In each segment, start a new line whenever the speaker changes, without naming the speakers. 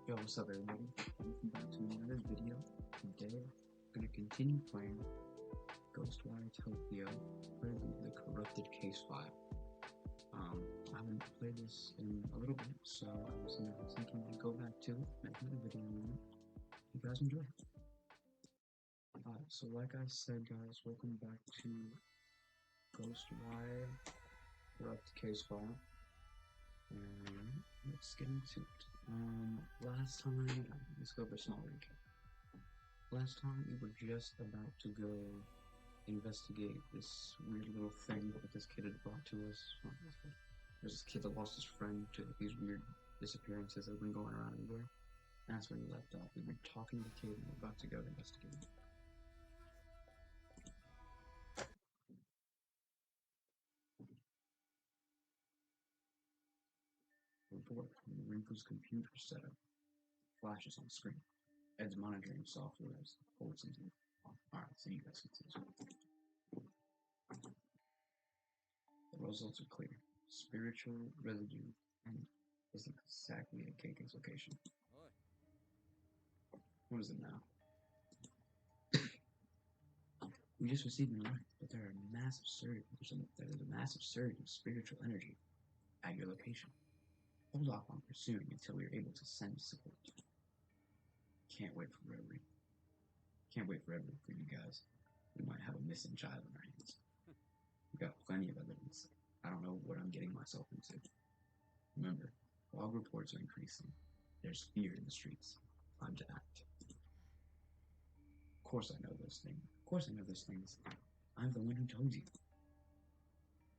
Yo, what's up everybody? Welcome back to another video. Today, I'm going to continue playing Ghostwire Tokyo for the corrupted case file. I haven't played this in a little bit, so I was thinking to go back to it, make another video on it. You guys enjoy. So like I said guys, welcome back to Ghostwire Corrupted Case File. And let's get into it. Last time, let's go for a small recap. Last time we were just about to go investigate this weird little thing that this kid had brought to us. There's this kid that lost his friend to these weird disappearances that have been going around everywhere. And that's when we left off. We were talking to the kid and we were about to go investigate. Report from Rinku's computer setup. Flashes on screen. Ed's monitoring software as holds into it. Alright, so you guys can see this. The results are clear. Spiritual residue and is exactly at KK's location. What is it now? We just received an alert that there's a massive surge of spiritual energy at your location. Hold off on pursuing until we are able to send support. Can't wait forever for you guys. We might have a missing child on our hands. We got plenty of evidence. I don't know what I'm getting myself into. Remember, log reports are increasing. There's fear in the streets. Time to act. Of course I know those things. I'm the one who told you.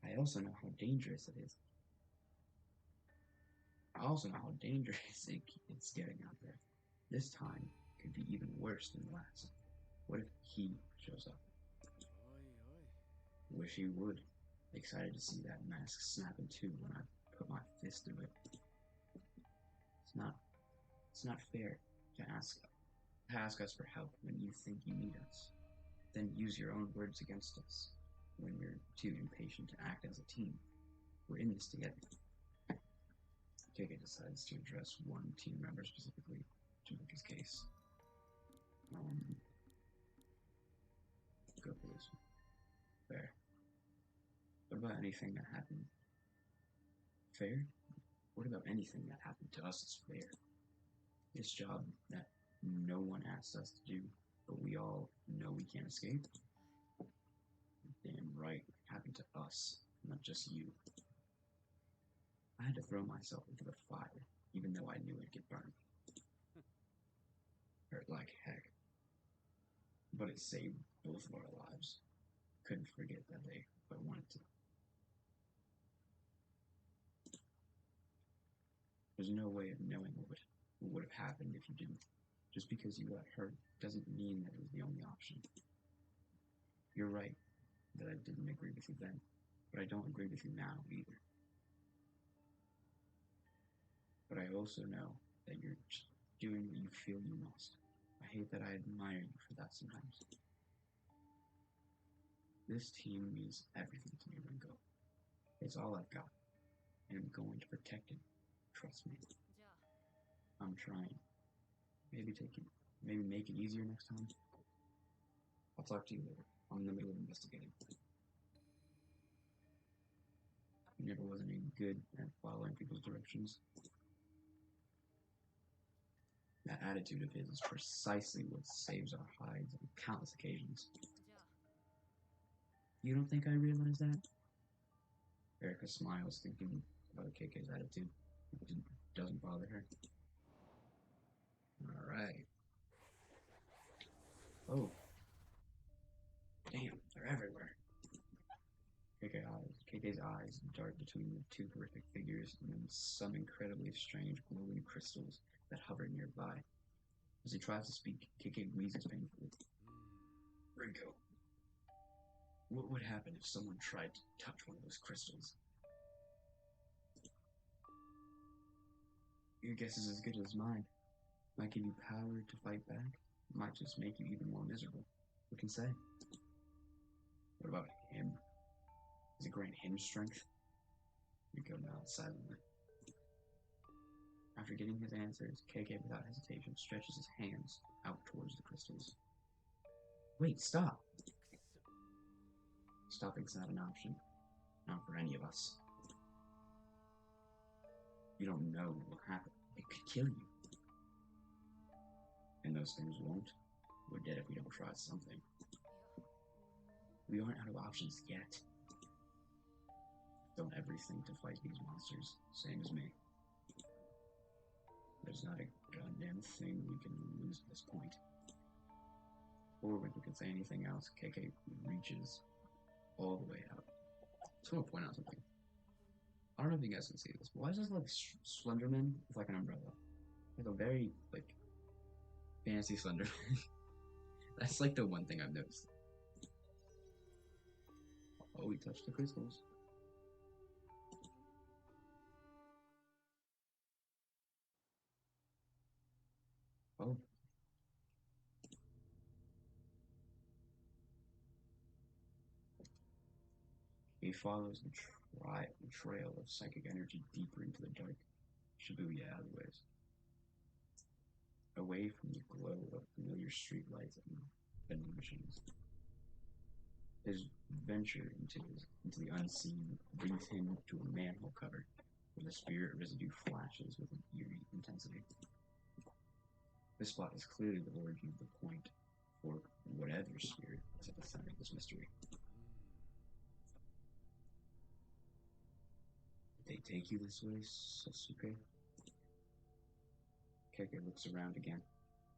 I also know how dangerous it's getting out there. This time could be even worse than last. What if he shows up? Wish he would. Excited to see that mask snap in two when I put my fist through it. It's not fair to ask us for help when you think you need us. Then use your own words against us when you're too impatient to act as a team. We're in this together. KK decides to address one team member specifically to make his case. Go for this one. Fair. What about anything that happened? Fair? What about anything that happened to us is fair? This job that no one asked us to do, but we all know we can't escape? Damn right, it happened to us, not just you. I had to throw myself into the fire, even though I knew I'd get burned. Hurt like heck. But it saved both of our lives. Couldn't forget that day, but wanted to. There's no way of knowing what would have happened if you didn't. Just because you got hurt doesn't mean that it was the only option. You're right that I didn't agree with you then, but I don't agree with you now either. But I also know that you're doing what you feel you must. I hate that I admire you for that sometimes. This team means everything to me, Ringo. It's all I've got, and I'm going to protect it. Trust me. I'm trying. Maybe make it easier next time. I'll talk to you later. I'm in the middle of investigating. He never was any good at following people's directions. That attitude of his is precisely what saves our hides on countless occasions. You don't think I realize that? Erica smiles, thinking about KK's attitude. It doesn't bother her. Alright. Oh. Damn, they're everywhere. KK's eyes dart between the two horrific figures and then some incredibly strange glowing crystals that hover nearby. As he tries to speak, KK wheezes painfully. Rinko, what would happen if someone tried to touch one of those crystals? Your guess is as good as mine. Might give you power to fight back. Might just make you even more miserable. Who can say? What about him? Does it grant him strength? Rinko nods silently. After getting his answers, KK without hesitation stretches his hands out towards the crystals. Wait, stop! Stopping's not an option. Not for any of us. You don't know what will happen. It could kill you. And those things won't. We're dead if we don't try something. We aren't out of options yet. Done everything to fight these monsters, same as me. There's not a goddamn thing we can lose at this point. Before we can say anything else, KK reaches all the way out. I just want to point out something. I don't know if you guys can see this, but why is this like Slenderman with like an umbrella? Like a very like fancy Slenderman. That's like the one thing I've noticed. Oh, we touched the crystals. Oh. He follows the trail of psychic energy deeper into the dark Shibuya alleyways, away from the glow of familiar streetlights and vending machines. His venture into the unseen brings him to a manhole cover, where the spirit residue flashes with an eerie intensity. This spot is clearly the origin of the point for whatever spirit is at the center of this mystery. Did they take you this way, Sasuke? Keke looks around again,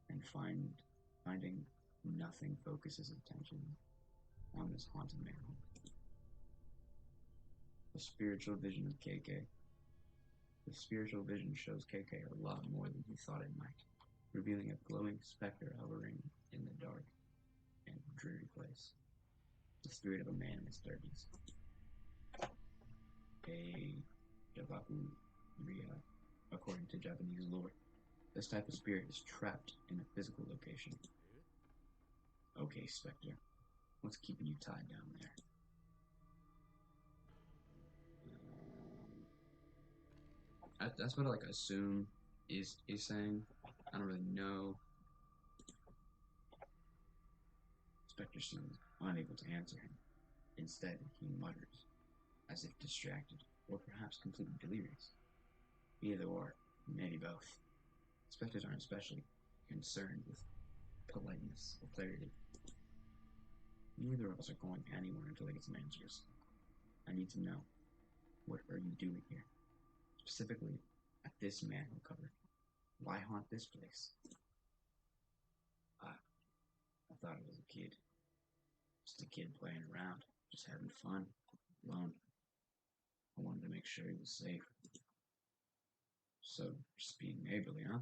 and finding nothing focuses his attention on this haunted manhole. The spiritual vision of KK. The spiritual vision shows KK a lot more than he thought it might, revealing a glowing specter hovering in the dark and dreary place. The spirit of a man in his 30s. A Jabaku Ria, according to Japanese lore. This type of spirit is trapped in a physical location. Okay, Spectre. What's keeping you tied down there? That's what I like assume is saying. I don't really know. Spectre seems unable to answer him. Instead, he mutters, as if distracted, or perhaps completely delirious. Either or, maybe both. Spectres aren't especially concerned with politeness or clarity. Neither of us are going anywhere until I get some answers. I need to know, what are you doing here? Specifically, at this manhole cover. Why haunt this place? I thought it was a kid. Just a kid playing around, just having fun, alone. I wanted to make sure he was safe. So, just being neighborly, huh?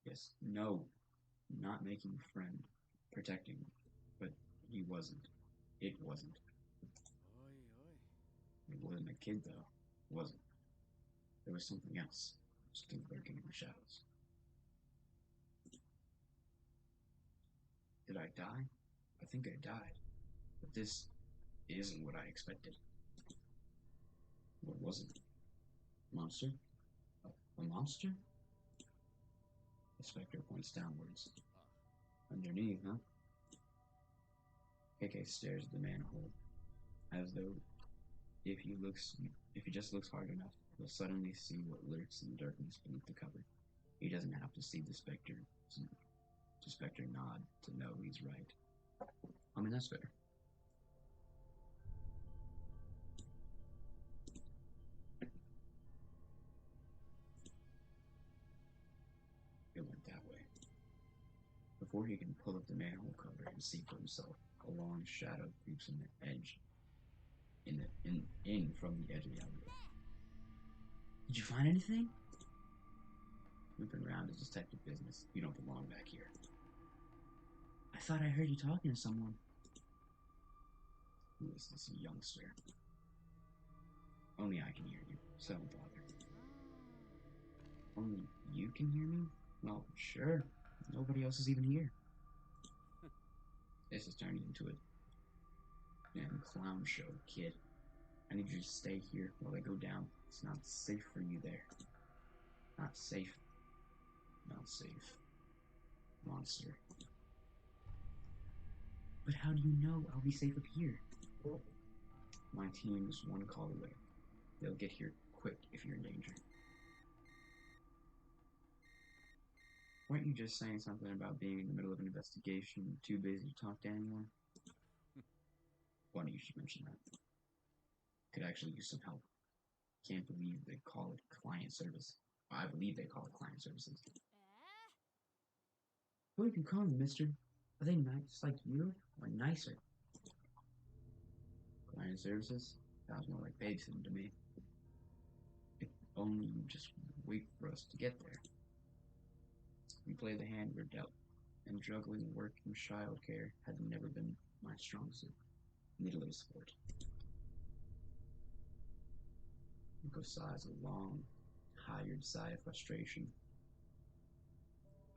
Yes, no, not making a friend, protecting, but he wasn't. It wasn't. It wasn't a kid, though, was it? There was something else, still lurking in the shadows. Did I die? I think I died. But this isn't what I expected. What was it? Monster? A monster? The spectre points downwards. Underneath, huh? KK stares at the manhole, as though if he just looks hard enough, he'll suddenly see what lurks in the darkness beneath the cover. He doesn't have to see the spectre nod to know he's right. I mean, that's fair. It went that way. Before he can pull up the manhole cover and see for himself, a long shadow creeps from the edge, in from the edge of the alleyway. Did you find anything? Looping around is detective business. You don't belong back here. I thought I heard you talking to someone. Who is this youngster? Only I can hear you, so don't bother. Only you can hear me? Well, sure. Nobody else is even here. This is turning into a damn clown show, kid. I need you to stay here while I go down. It's not safe for you there. Not safe. Not safe. Monster. But how do you know I'll be safe up here? My team is one call away. They'll get here quick if you're in danger. Weren't you just saying something about being in the middle of an investigation and too busy to talk to anyone? Funny you should mention that. Could actually use some help. Can't believe they call it client service. I believe they call it client services. What do you call them, mister? Are they nice like you or nicer? Client services? Sounds more like babysitting to me. If only you just wait for us to get there. We play the hand we're dealt, and juggling work and childcare had never been my strong suit. Need a little support. Nico sighs a long, tired sigh of frustration.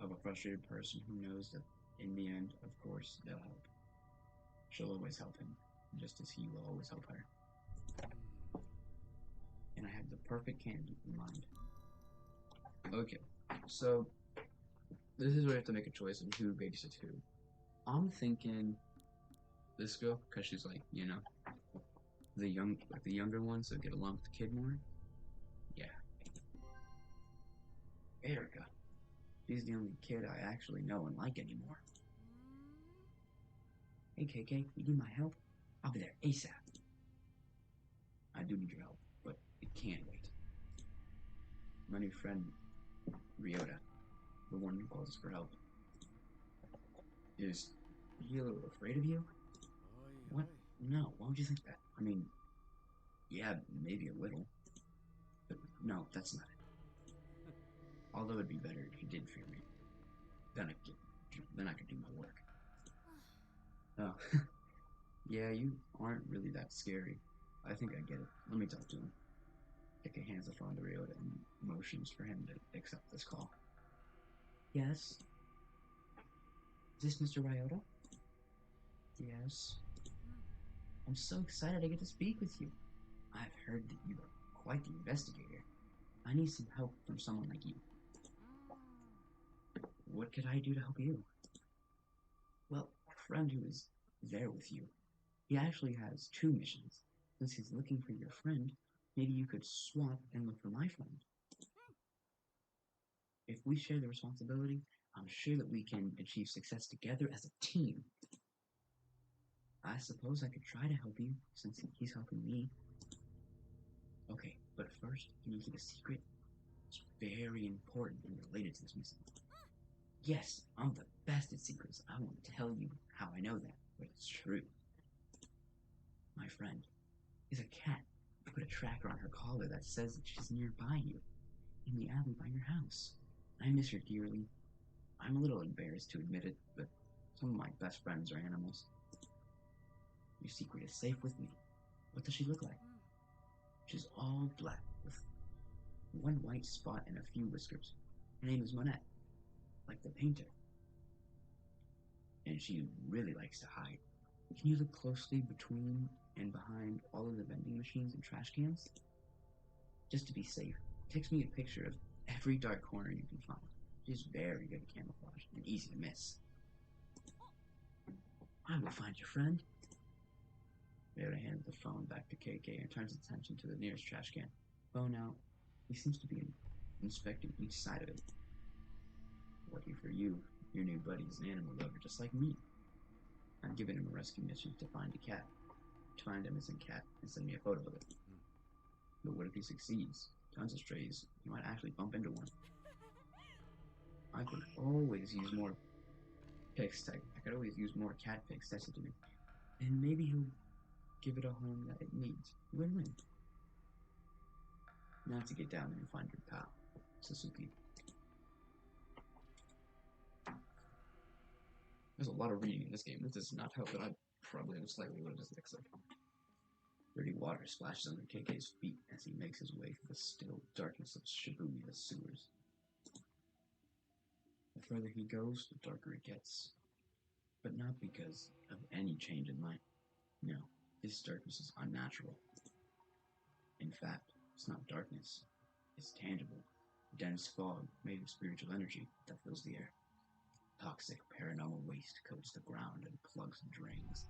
Of a frustrated person who knows that in the end, of course, they'll help. She'll always help him, just as he will always help her. And I have the perfect candidate in mind. Okay, so this is where you have to make a choice of who babysits who. I'm thinking this girl, because she's like, the younger one, so get along with the kid more. Yeah. Erica. She's the only kid I actually know and like anymore. Hey, KK, you need my help? I'll be there ASAP. I do need your help, but it can't wait. My new friend, Ryota, the one who calls us for help, is he a little afraid of you? What? No, why would you think that? I mean, yeah, maybe a little. But no, that's not it. Although it'd be better if he did fear me. Then I could do my work. Oh, yeah, you aren't really that scary. I think I get it. Let me talk to him. Kika hands the phone to Ryota and motions for him to accept this call. Yes? Is this Mr. Ryota? Yes. I'm so excited I get to speak with you. I've heard that you are quite the investigator. I need some help from someone like you. What could I do to help you? Well, a friend who is there with you. He actually has two missions. Since he's looking for your friend, maybe you could swap and look for my friend. If we share the responsibility, I'm sure that we can achieve success together as a team. I suppose I could try to help you, since he's helping me. Okay, but first, can you keep a secret? It's very important and related to this mission. Yes, I'm the best at secrets. I won't tell you how I know that, but it's true. My friend is a cat. I put a tracker on her collar that says that she's nearby you, in the alley by your house. I miss her dearly. I'm a little embarrassed to admit it, but some of my best friends are animals. Your secret is safe with me. What does she look like? She's all black, with one white spot and a few whiskers. Her name is Monette, like the painter. And she really likes to hide. Can you look closely between and behind all of the vending machines and trash cans? Just to be safe, takes me a picture of every dark corner you can find. She's very good at camouflage and easy to miss. I will find your friend. Vera hands the phone back to KK and turns attention to the nearest trash can. Phone out. He seems to be inspecting each side of it. Lucky for you, your new buddy is an animal lover just like me. I'm giving him a rescue mission to find a cat. To find a missing cat and send me a photo of it. But what if he succeeds? Tons of strays. You might actually bump into one. I could always use more pics. I could always use more cat pics texted to me. And maybe he'll give it a home that it needs. Win-win. Now to get down there and find your pal, Suzuki. There's a lot of reading in this game. This does not help that I probably am slightly dyslexic. Dirty water splashes under KK's feet as he makes his way through the still darkness of Shibuya sewers. The further he goes, the darker it gets. But not because of any change in light. No, this darkness is unnatural. In fact, it's not darkness. It's tangible. Dense fog made of spiritual energy that fills the air. Toxic paranormal waste coats the ground and plugs the drains.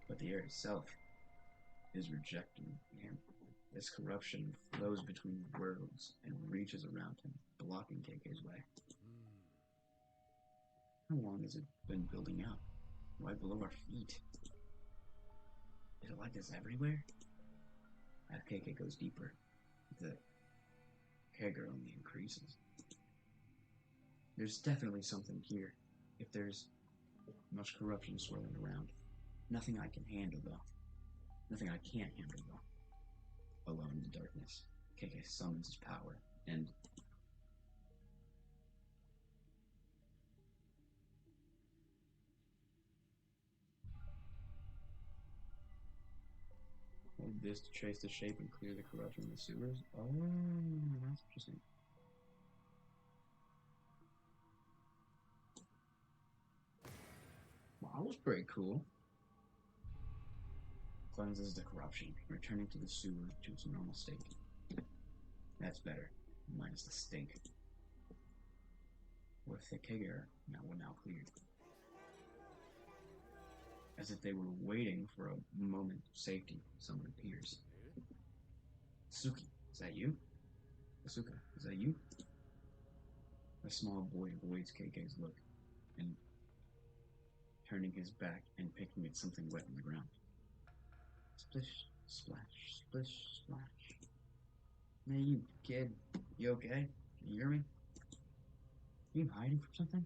But the air itself is rejecting him. This corruption flows between worlds and reaches around him, blocking KK's way. How long has it been building up? Right below our feet. Is it like this everywhere? As KK goes deeper, the kegger only increases. There's definitely something here. If there's much corruption swirling around. Nothing I can handle, though. Nothing I can't handle, though. Alone in the darkness, KK summons his power, and hold this to trace the shape and clear the corruption in the sewers. Oh, that's interesting. Wow, that was pretty cool. Cleanses the corruption, returning to the sewer to its normal state. That's better, minus the stink. With the kegger now cleared. As if they were waiting for a moment of safety, someone appears. Suki, is that you? Asuka, is that you? A small boy avoids KK's look and turning his back and picking at something wet on the ground. Splish, splash, splish, splash. Hey, you kid, you okay? Can you hear me? Are you hiding from something?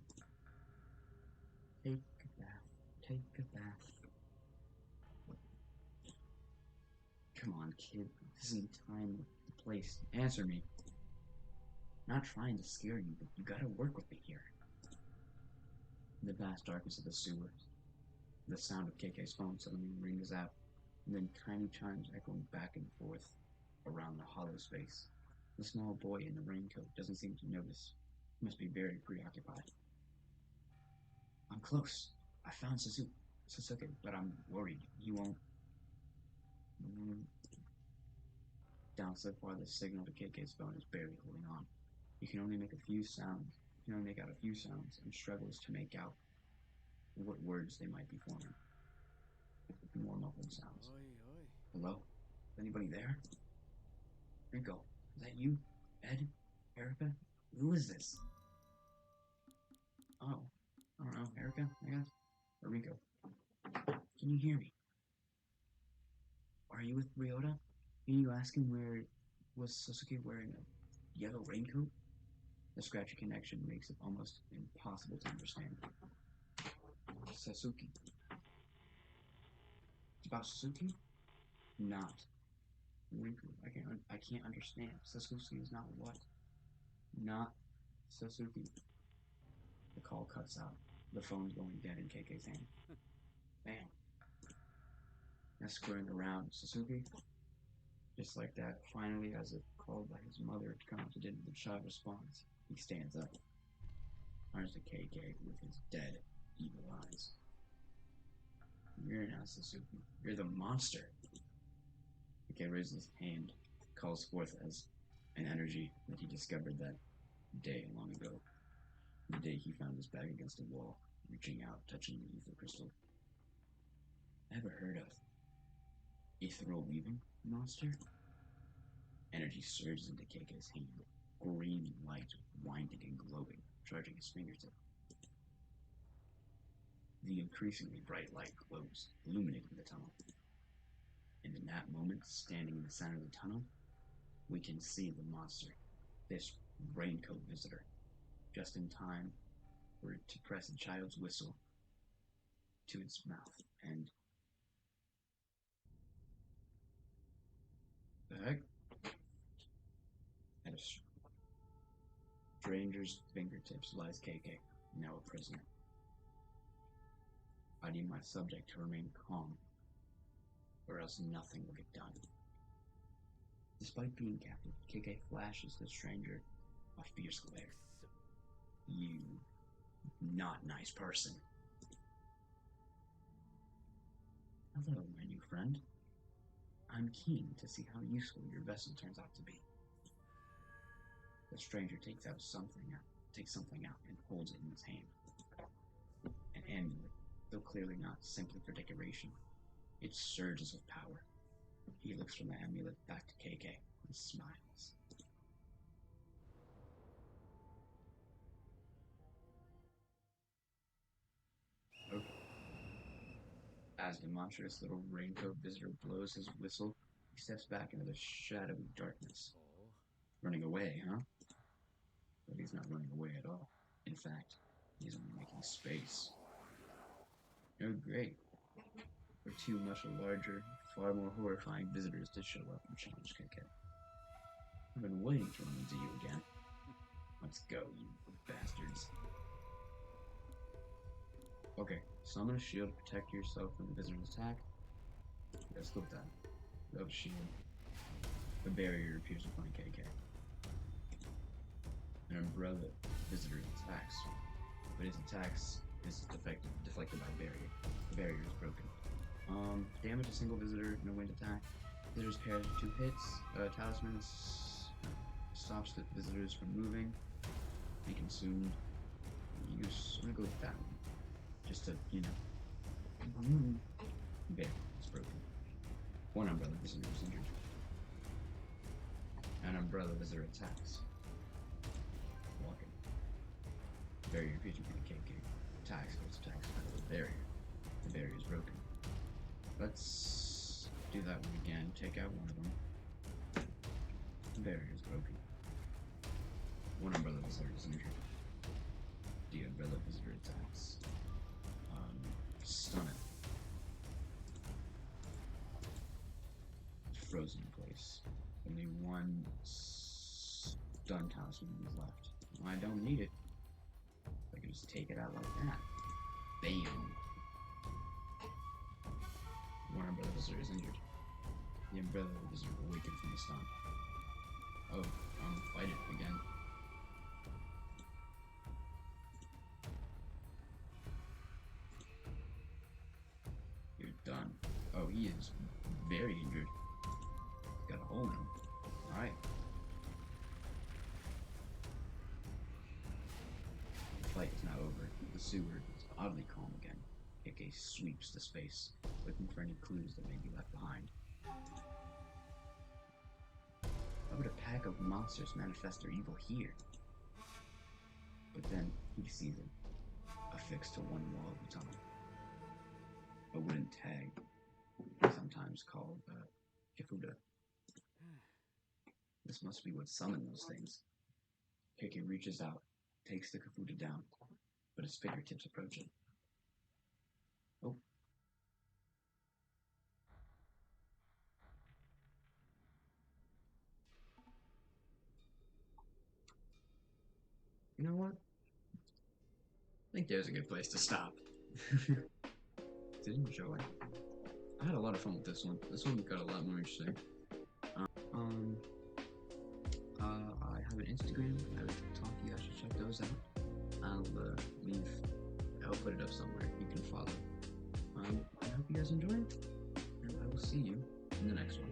Take a bath. Take a bath. Come on, kid. This isn't the time, the place. Answer me. I'm not trying to scare you, but you gotta work with me here. In the vast darkness of the sewers, the sound of KK's phone suddenly rings out, and then tiny chimes echoing back and forth around the hollow space. The small boy in the raincoat doesn't seem to notice. He must be very preoccupied. I'm close. I found Sasuke, but I'm worried he won't. Down so far, the signal to KK's phone is barely holding on. He can only make a few sounds. He can only make out a few sounds and struggles to make out what words they might be forming. More muffled sounds. Hello? Is anybody there? Rico, is that you? Ed? Erica? Who is this? Oh, I don't know. Erica, I guess? Or Rico. Can you hear me? Are you with Ryota? Can you ask him where was Sasuke wearing a yellow raincoat? The scratchy connection makes it almost impossible to understand. Sasuke. It's about Sasuke? Not. Riku. I can't understand. Sasuke is not what? Not Sasuke. The call cuts out. The phone's going dead in KK's hand. Bam. Now squaring around Sasuke. Just like that, finally, as if called by his mother to come to dinner, the child responds. He stands up. Turns to KK with his dead, evil eyes. You're not Sasuke. You're the monster. KK raises his hand, calls forth as an energy that he discovered that day long ago. The day he found his back against a wall, reaching out, touching the ether crystal. Ever heard of ethereal weaving, monster? Energy surges into KK's hand, green light winding and glowing, charging his fingertip. The increasingly bright light glows, illuminating the tunnel. And in that moment, standing in the center of the tunnel, we can see the monster, this raincoat visitor, just in time for it to press a child's whistle to its mouth. And the heck? At a stranger's fingertips lies KK, now a prisoner. I need my subject to remain calm, or else nothing will get done. Despite being captive, KK flashes the stranger a fierce glare. You not nice person. Hello, my new friend. I'm keen to see how useful your vessel turns out to be. The stranger takes something out and holds it in his hand. An amulet, though clearly not simply for decoration. It surges with power. He looks from the amulet back to KK and smiles. Okay. As the monstrous little raincoat visitor blows his whistle, he steps back into the shadowy darkness. Running away, huh? But he's not running away at all. In fact, he's only making space. Oh, great. For two much larger, far more horrifying visitors to show up and challenge KK. I've been waiting to run into you again. Let's go, you bastards. Okay, summon a shield to protect yourself from the visitor's attack. Let's look that. Love shield. The barrier appears in front of KK. An umbrella visitor attacks, but his attacks is deflected by barrier. The barrier is broken. Damage a single visitor, no wind attack. Visitors parry 2 hits. Talisman stops the visitors from moving. Be consumed. I'm gonna go with that one. Just to, There, it's broken. One umbrella visitor is injured. An umbrella visitor attacks. Walking. Barrier appears in front of KK. Attacks out of the barrier. The barrier is broken. Let's do that one again. Take out one of them. The barrier is broken. One umbrella visitor is injured. The umbrella visitor attacks. Stun it. It's frozen in place. Only one stun talisman is left. I don't need it. I can just take it out like that. Bam! One umbrella visitor is injured. The umbrella visitor awakened from the stun. Oh, fight it again. You're done. Oh, he is very injured. He's got a hole in him. Alright. The fight is now over. The sewer is oddly calm again. KK sweeps the space, looking for any clues that may be left behind. How would a pack of monsters manifest their evil here? But then he sees it, affixed to one wall of the tunnel. A wooden tag, sometimes called Kifuda. This must be what summoned those things. KK reaches out, takes the Kifuda down, but his fingertips approach it. Oh. You know what? I think there's a good place to stop. Did enjoy. I had a lot of fun with this one. This one got a lot more interesting. I have an Instagram. I have a talk. You guys should check those out. I'll put it up somewhere. You can follow. I hope you guys enjoy it, and I will see you in the next one.